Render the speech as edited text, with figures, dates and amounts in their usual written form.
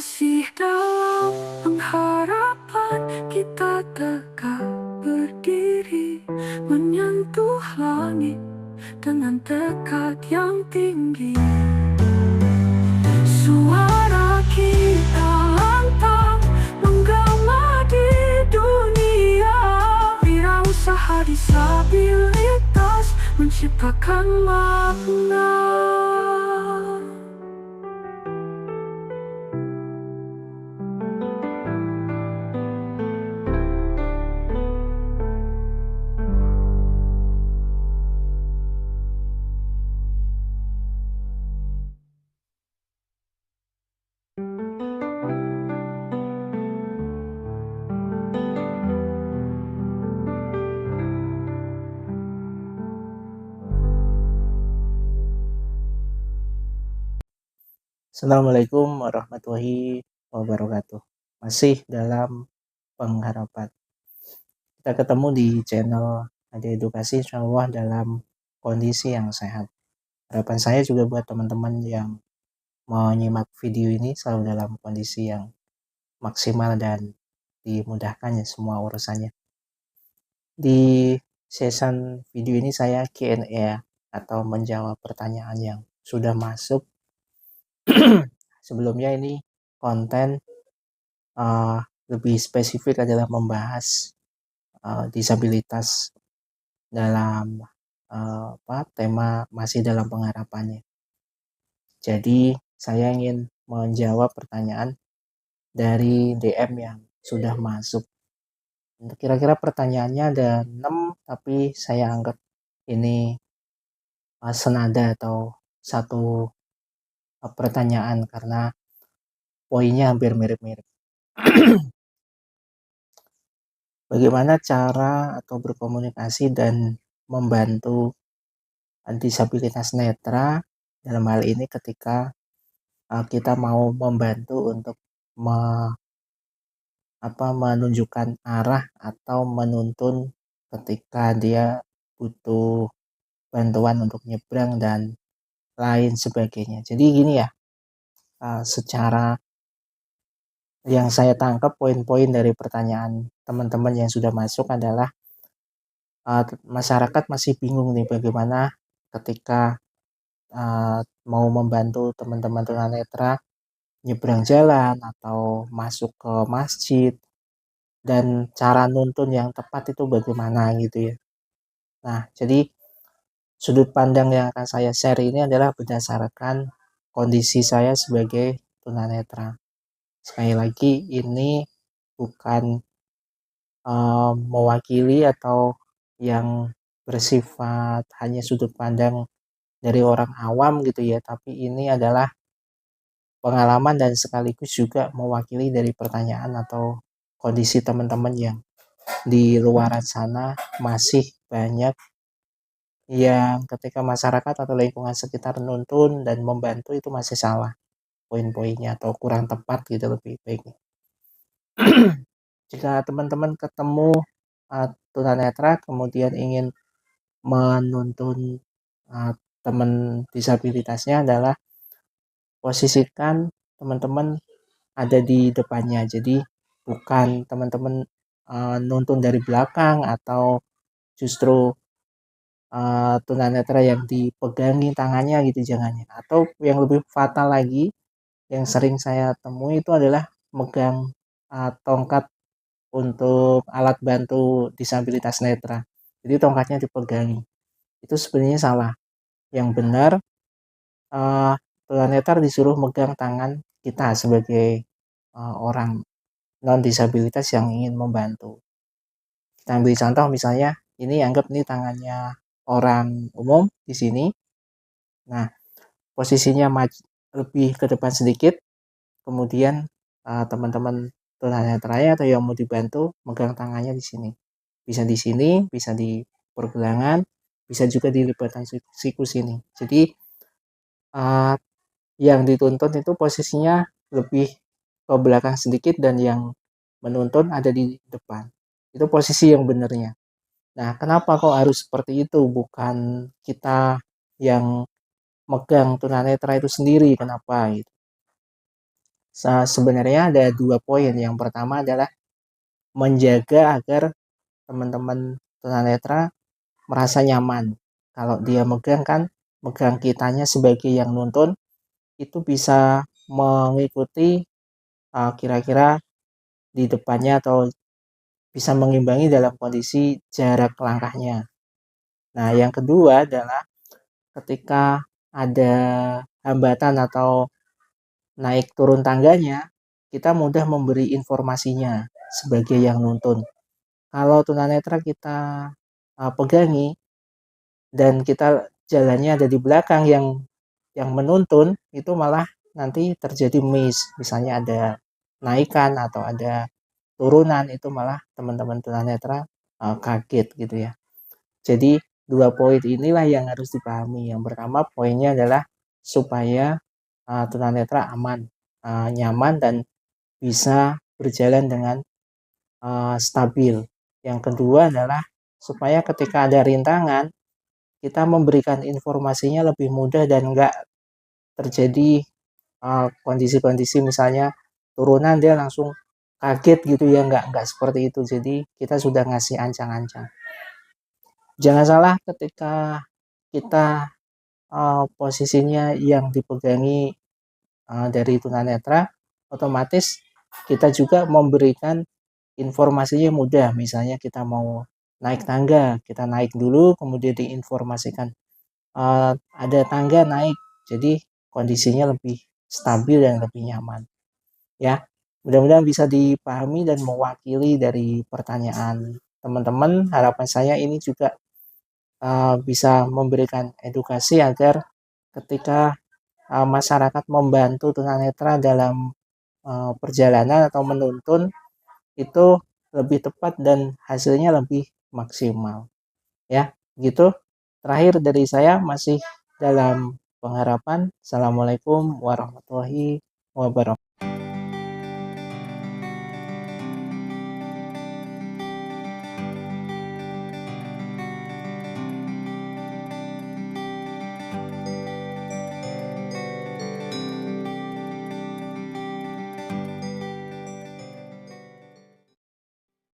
Masih dalam pengharapan kita tegak berdiri, menyentuh langit dengan tekad yang tinggi. Suara kita lantang menggema di dunia. Wirausaha disabilitas menciptakan makna. Assalamualaikum warahmatullahi wabarakatuh. Masih dalam pengharapan. Kita ketemu di channel Ade Edukasi, insyaallah dalam kondisi yang sehat. Harapan saya juga buat teman-teman yang menyimak video ini selalu dalam kondisi yang maksimal dan dimudahkan ya semua urusannya. Di season video ini saya Q&A atau menjawab pertanyaan yang sudah masuk. Sebelumnya ini konten lebih spesifik adalah membahas disabilitas dalam tema masih dalam pengharapannya. Jadi saya ingin menjawab pertanyaan dari DM yang sudah masuk. Kira-kira pertanyaannya ada 6, tapi saya anggap ini senada atau satu pertanyaan karena poinnya hampir mirip-mirip. Bagaimana cara atau berkomunikasi dan membantu disabilitas netra dalam hal ini ketika kita mau membantu untuk menunjukkan arah atau menuntun ketika dia butuh bantuan untuk nyebrang dan lain sebagainya. Jadi gini ya, secara yang saya tangkap poin-poin dari pertanyaan teman-teman yang sudah masuk adalah masyarakat masih bingung nih bagaimana ketika mau membantu teman-teman tunanetra nyebrang jalan atau masuk ke masjid dan cara nuntun yang tepat itu bagaimana gitu ya. Nah, jadi sudut pandang yang akan saya share ini adalah berdasarkan kondisi saya sebagai tunanetra. Sekali lagi ini bukan mewakili atau yang bersifat hanya sudut pandang dari orang awam gitu ya, tapi ini adalah pengalaman dan sekaligus juga mewakili dari pertanyaan atau kondisi teman-teman yang di luar sana masih banyak yang ketika masyarakat atau lingkungan sekitar nuntun dan membantu itu masih salah poin-poinnya atau kurang tepat gitu lebih baiknya. Jika teman-teman ketemu tunanetra kemudian ingin menuntun teman disabilitasnya adalah posisikan teman-teman ada di depannya. Jadi bukan teman-teman nuntun dari belakang atau justru tunanetra yang dipegangi tangannya gitu, jangan. Atau yang lebih fatal lagi yang sering saya temui itu adalah megang tongkat untuk alat bantu disabilitas netra. Jadi tongkatnya dipegangi. Itu sebenarnya salah. Yang benar tunanetra disuruh megang tangan kita sebagai orang non disabilitas yang ingin membantu. Kita ambil contoh misalnya ini anggap ini tangannya orang umum di sini. Nah, posisinya lebih ke depan sedikit. Kemudian teman-teman tunanetranya atau yang mau dibantu megang tangannya di sini. Bisa di sini, bisa di pergelangan, bisa juga di lipatan siku sini. Jadi yang dituntun itu posisinya lebih ke belakang sedikit dan yang menuntun ada di depan. Itu posisi yang benarnya. Nah, kenapa kok harus seperti itu? Bukan kita yang megang tunanetra itu sendiri, kenapa gitu. Sebenarnya ada 2 poin. Yang pertama adalah menjaga agar teman-teman tunanetra merasa nyaman. Kalau dia megang kitanya sebagai yang nuntun, itu bisa mengikuti kira-kira di depannya atau bisa mengimbangi dalam kondisi jarak langkahnya. Nah, yang kedua adalah ketika ada hambatan atau naik turun tangganya, kita mudah memberi informasinya sebagai yang nuntun. Kalau tunanetra kita pegangi dan kita jalannya ada di belakang yang menuntun, itu malah nanti terjadi miss. Misalnya ada naikan atau ada turunan, itu malah teman-teman tunanetra kaget gitu ya. Jadi 2 poin inilah yang harus dipahami. Yang pertama poinnya adalah supaya tunanetra aman, nyaman dan bisa berjalan dengan stabil. Yang kedua adalah supaya ketika ada rintangan, kita memberikan informasinya lebih mudah dan enggak terjadi kondisi-kondisi misalnya turunan dia langsung kaget gitu ya, enggak seperti itu. Jadi kita sudah ngasih ancang-ancang. Jangan salah ketika kita posisinya yang dipegangi dari tunanetra, otomatis kita juga memberikan informasinya mudah. Misalnya kita mau naik tangga, kita naik dulu kemudian diinformasikan ada tangga naik, jadi kondisinya lebih stabil dan lebih nyaman ya. Mudah-mudahan bisa dipahami dan mewakili dari pertanyaan teman-teman. Harapan saya ini juga bisa memberikan edukasi agar ketika masyarakat membantu tunanetra dalam perjalanan atau menuntun itu lebih tepat dan hasilnya lebih maksimal ya. Gitu. Terakhir dari saya masih dalam pengharapan. Assalamualaikum warahmatullahi wabarakatuh.